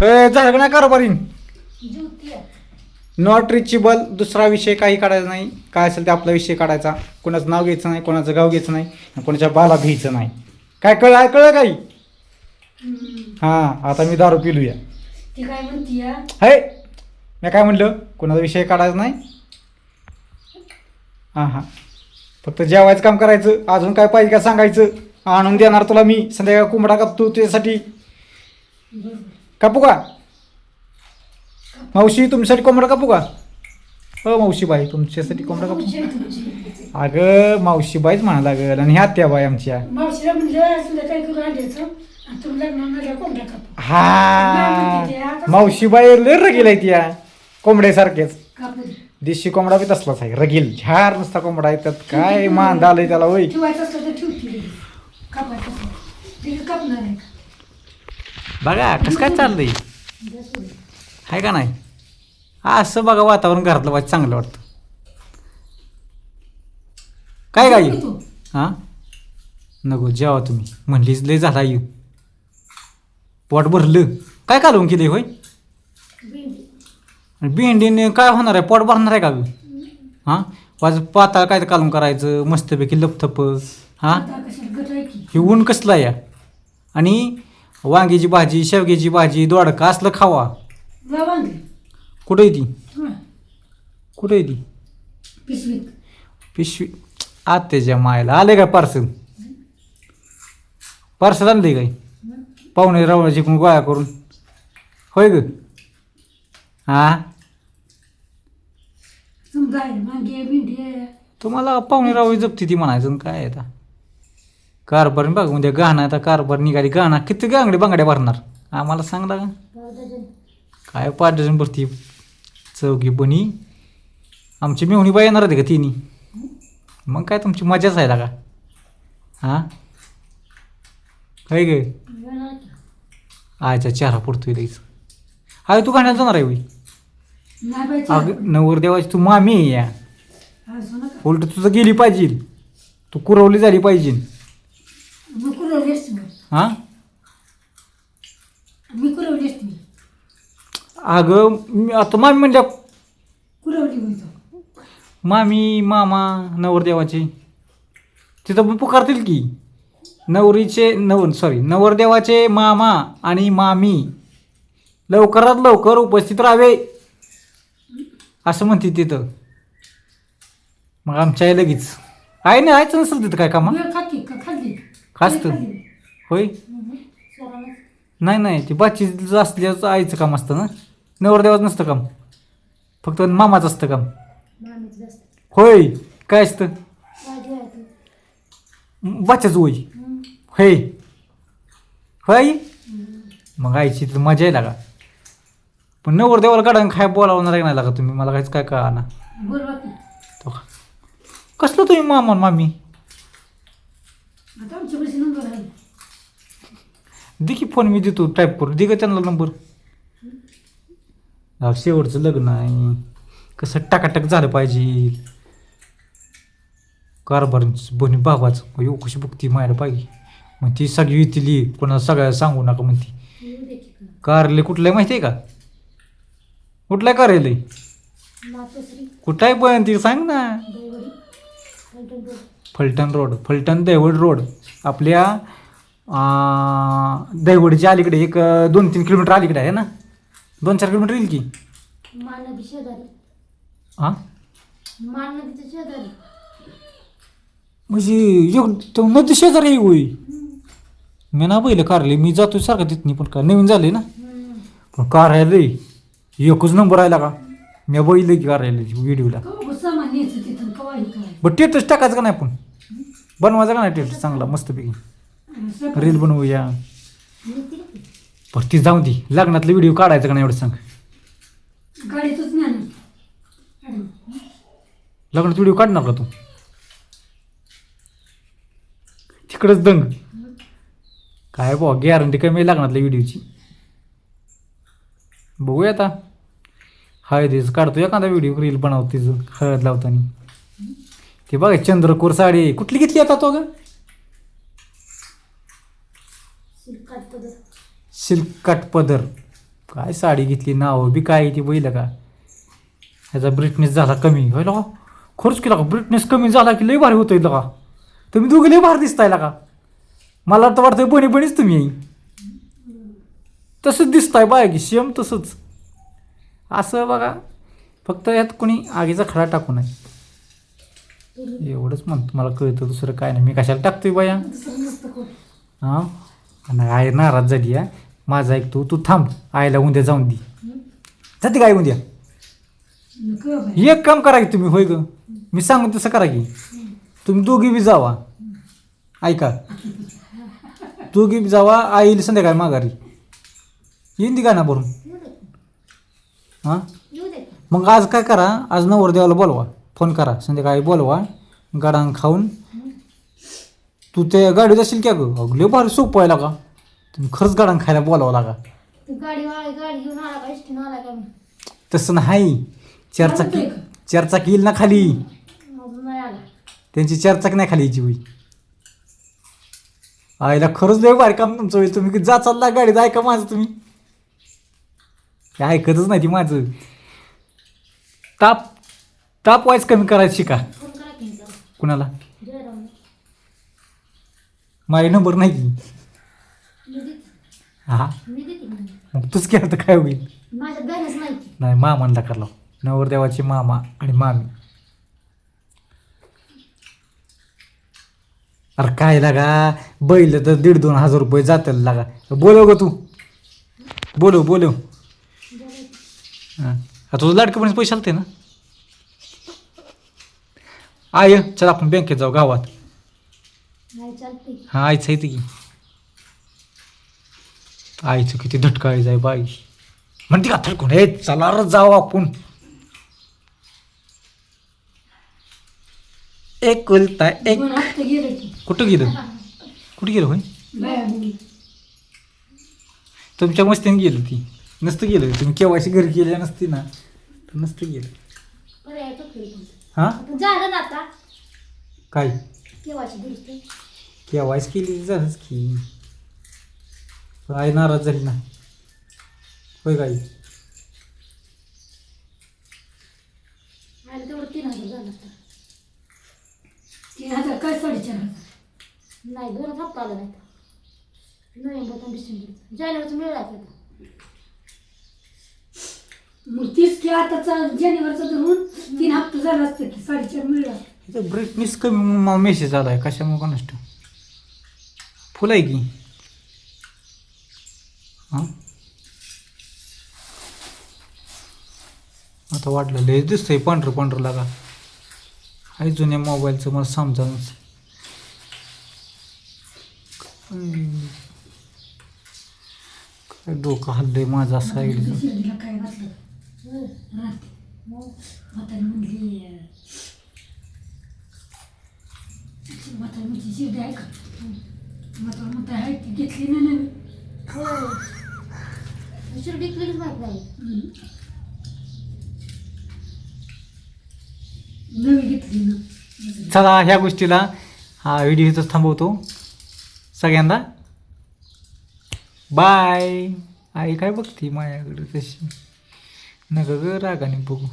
झालं का नाही कारभारी ज्योती आहे. Not reachable. दुसरा विषय काही काढायचा नाही. काय असेल ते आपला विषय काढायचा. कोणाचं नाव घ्यायचं नाही, कोणाचं गाव घ्यायचं नाही, आणि कोणाच्या बाला घ्यायचं नाही. काय कळलं काही? हां, आता मी दारू पिलूया. ती काय म्हणती या? हे मी काय म्हणलं, कोणाचा विषय काढायचा नाही. हां हां, फक्त जेवायचं काम करायचं. अजून काय पाहिजे का सांगायचं, आणून देणार तुला मी. संध्याकाळी कोंबडा कापतो तुझ्यासाठी. बरोबर. कापू का मावशी? तुमच्यासाठी कोंबडा कापू का? हो मावशीबाई, तुमच्यासाठी कोंबडा कापू? मावशी आहे तुमची. अगं मावशीबाईच म्हणा लागेल. आणि ह्या त्या बाई आमच्या. मावशीला म्हणलं संध्याकाळी करून आणायचं आणि तुम्ही लग्नाला कोंबड्या कापा. हा, मावशीबाई लय रगील आहे त्या कोंबड्यासारखेच. कापू दे. देशी कोंबडा बी तसलाच आहे, रगील झार नुसता कोंबडा आहे. त्यात काय मान आलंय त्याला होय. ठेवायचं असलं तर ठेवती लगेच. कापायचं असलं तिथे कापणार आहे का? बघा कसं काय चाललंय, द्या सोडून. आहे का नाही? असं बघा वातावरण घरातलं वाच चांगलं वाटतं. काय काय जेवली तू? हां नको जेवा तुम्ही, म्हणलीच लय झाला येऊ. पोट भरलं. काय कालवून केले होय? भेंडी. आणि भेंडीने काय होणार आहे? पोट भरणार आहे का गं? हां, वाज पाताळ काय कालवून करायचं मस्तपैकी लपथप. हां, आता कशाला गट आहे की? हे ऊन कसलं आहे या. आणि वांग्याची भाजी, शेवग्याची भाजी, दोडका असलं खावा. वा वांगे. कुठं आहे ती? हं. कुठं आहे ती पिशवीत. पिशवी? आत्याच्या मायला आले काय पार्सल? पार्सल आणले काय? पाहुणे रावणा जिंकून गोळा करून होय ग? हां, समजा आहे वांगे भेंडी आहे. तुम्हाला पाहुणे रावळी जपती ती म्हणायचं आणि काय आता कारभार बघ. उद्या गाणं आता कारभार निघाली. गाणं किती गांगडे बांगड्या भरणार आम्हाला सांगला का? काय 5 डझन भरती चौघी बनी. आमची मेहुणी बाई येणार होती का तिन्ही? मग काय तुमची मजाच आहे का? हां, काय गे आयचा चेहरा पडतोय द्यायचं. अरे तू गाण्याला जाणार आहे होई? नाही बाई अगं नवरदेवाची तू मामी आहे या. असं नका. उलट तुझं गेली पाहिजे, तू कुरवली झाली पाहिजे. मग कुरवली असते मी. हां, मी कुरवली असते मी. अगं आता मामी म्हणल्या कुरवली म्हणतो. मामी मामा नवरदेवाचे तिथं पण पुकारतील की. नवरदेवाचे मामा आणि मामी लवकरात लवकर उपस्थित राहावे असं म्हणते तिथं. मग आमच्या आई लगेच आहे ना, आयचं नसेल तिथं काय कामा वेळ खाती का खाल्ली? खासतं होय. स्वराला. नाही नाही, ते बाचीचं असल्याचं आईचं काम असतं ना, नवरदेवाचं नसतं काम, फक्त मामाचं असतं काम. मामीच जास्त. होय. काय असतं? माझी आहे ती. बाच्याच होय. होय होय. मग आईची तर मजा आहे लागा. पण नवरदेवाला काढा काय बोलावणार आहे नाही लागा तुम्ही, मला काहीच काय कळा ना. बोलवा की. कसलं तुम्ही मामा आणि मामी? आता आमच्या पैसे नंबर आहे. दे की फोन, मी देतो टाईप करून. दे का त्यांना नंबर. शेवटचं लग्न आहे, कसं टाकाटक झालं पाहिजे. कारभार बनी बाबाचं येऊ कशी बघती मायला पाहिजे. मग ती सगळी येतील, कोणाला सगळ्या सांगू नका म्हणती. येऊ दे की का. कार्यालय कुठलं आहे माहिती आहे का? कुठलं आहे कार्यालय? मातोश्री. कुठं आहे पण ती सांग ना. दैवडी. फलटण रोड. फलटण दैवड रोड. आपल्या दैवडीच्या अलीकडे एक 2-3 किलोमीटर अलीकडे आहे ना. 2-4 किलोमीटर येईल की. माननदी शेजारी. हां, माननदीच्या शेजारी. म्हणजे एक नदी शेजारी आहे होई. मी ना पहिलं कार्यालय, मी जातो सारखं तिथनी, पण काय नवीन झाले ना. पण कार्यालय एकच नंबर आहे का? मी बघितलं की कार्यालय व्हिडिओला. कवा सामान यायचं तिथून कवा हे करायचं. बरं टेटस टाकायचं का नाही, पण बनवायचं का नाही टेटस चांगला मस्तपैकी रील बनवूया. बरं ती जाऊ दे, लग्नातलं व्हिडिओ काढायचं का नाही एवढं सांग. गाडीतच नाही ना. लग्नात व्हिडिओ काढणार का तू? तिकडंच दंग काय बघ, गॅरंटी कमी आहे लग्नातल्या व्हिडिओची. बघूया आता, हळदीच काढतो एखादा व्हिडिओ, रील बनवतो तिचं हळद लावताना. ते बघा चंद्रकोर साडी कुठली घेतली आता तो? ग सिल्क काठ पदर काय साडी घेतली नाव बी काय ती बैल का ह्याचा ब्रिटनेस झाला कमी होय का खर्च केला का ब्रिटनेस कमी झाला की लय भारी होतोय का तुम्ही दोघे लय भारी दिसताय का मला तर वाटतं बनी बनीच तुम्ही तसंच दिसताय बाय की सेम तसंच असं बघा फक्त यात कोणी आगीचा खडा टाकू नये एवढंच म्हणतो मला कळतं दुसरं काय नाही मी कशाला टाकतोय बाया हां आणि आई नाराज झाली आहे माझा ऐक तू थांब आईला उद्या जाऊन दे जाते काय उद्या एक काम करा की तुम्ही होय ग मी सांगू तसं करा की तुम्ही दोघी बी जावा ऐका दोघी बी जावा आईला संध्याकाळी माघारी येईन ती गाणं भरून हां मग आज काय करा आज नवरदेवाला बोलवा फोन करा संध्याकाळी बोलवा गाडांग खाऊन तू त्या गाडीत असेल क्या ग अगले भारी सोपं आहे का तुम्ही खरंच गाडांग खायला बोलावं लागा गाडी घेऊन आला का एसटीनं आला का तसं नाही चारचाकी येईल ना खाली अजून नाही आला त्यांची चारचाकी नाही खाली यायची होई आईला खरंच लय भारी काम तुमचं होईल तुम्ही जा चालला गाडीत ऐका माझं तुम्ही ते ऐकतच नाही ती माझं ताप वाईज कमी करायचं शिका फोन करा की जरा. कुणाला जयरामला. माझा नंबर नाही की मी देते हा मी देते की. मग तूच केलं तर काय होईल माझ्यात बॅलन्स नाही की. नाही मामांना करला नवरदेवाचे मामा आणि मामी अरे काय लागा बैल तर 1,500-2,000 रुपये जातील लागा बोलव ग तू बोलव हां तुझं लाडकपणीचे पैसे आलते ना आय चल आपण बँकेत जाऊ गावात नाही चालते की. हां आईचं येते की आईचं किती धटकाळी जाय बाई म्हणते का थडकून हे चला रे जाऊ आपण एक कुलता एक पण आत्ता गेलं की. कुठं गेलं होय बाया मुली. तुमच्या मस्तीने गेलं ती नसतं गेलं तुम्ही केव्हाशी घरी गेल्या नसती ना तर नसतं गेलं पर्याय तो खेळ पण. हां आता झालं ना आता काय केव्हाची दुरुस्त केव्हाच केली झालंच की पण आई नाराज झाली ना होय काय आलं तेवढं 3,000 झालं असतं. 3,000 काय 4,500 नाही 2 हप्ता आला नाही नोव्हेंबर आणि डिसेंबर जानेवारीचं मिळाला आता मग तीच की आता जानेवारीचं धरून 3 हप्ता झाला असतं की 4,500 मिळाला इथं ब्राईटनेस कमी म्हणून मला मेसेज आला आहे कशामुळे का नसतं फुल आहे की हां आता वाटलं लय दिसतंय पांढरं लागा आहे जुन्या मोबाईलचं मला समजावूनच काय डोकं हल्लंय माझा साईड शिर्डीला काय घातलं राहते म्हातारी म्हणली म्हातारी म्हणजे शिर्डी आहे का म्हातारी म्हणता आहे ती घेतली ना नवी शिर्डी केलीच माहीत नाही नवी घेतली ना चला ह्या गोष्टीला हा व्हिडिओ इथंच थांबवतो सगळ्यांना बाय आई काय बघती माझ्याकडे तशी नका ग रागाने बघू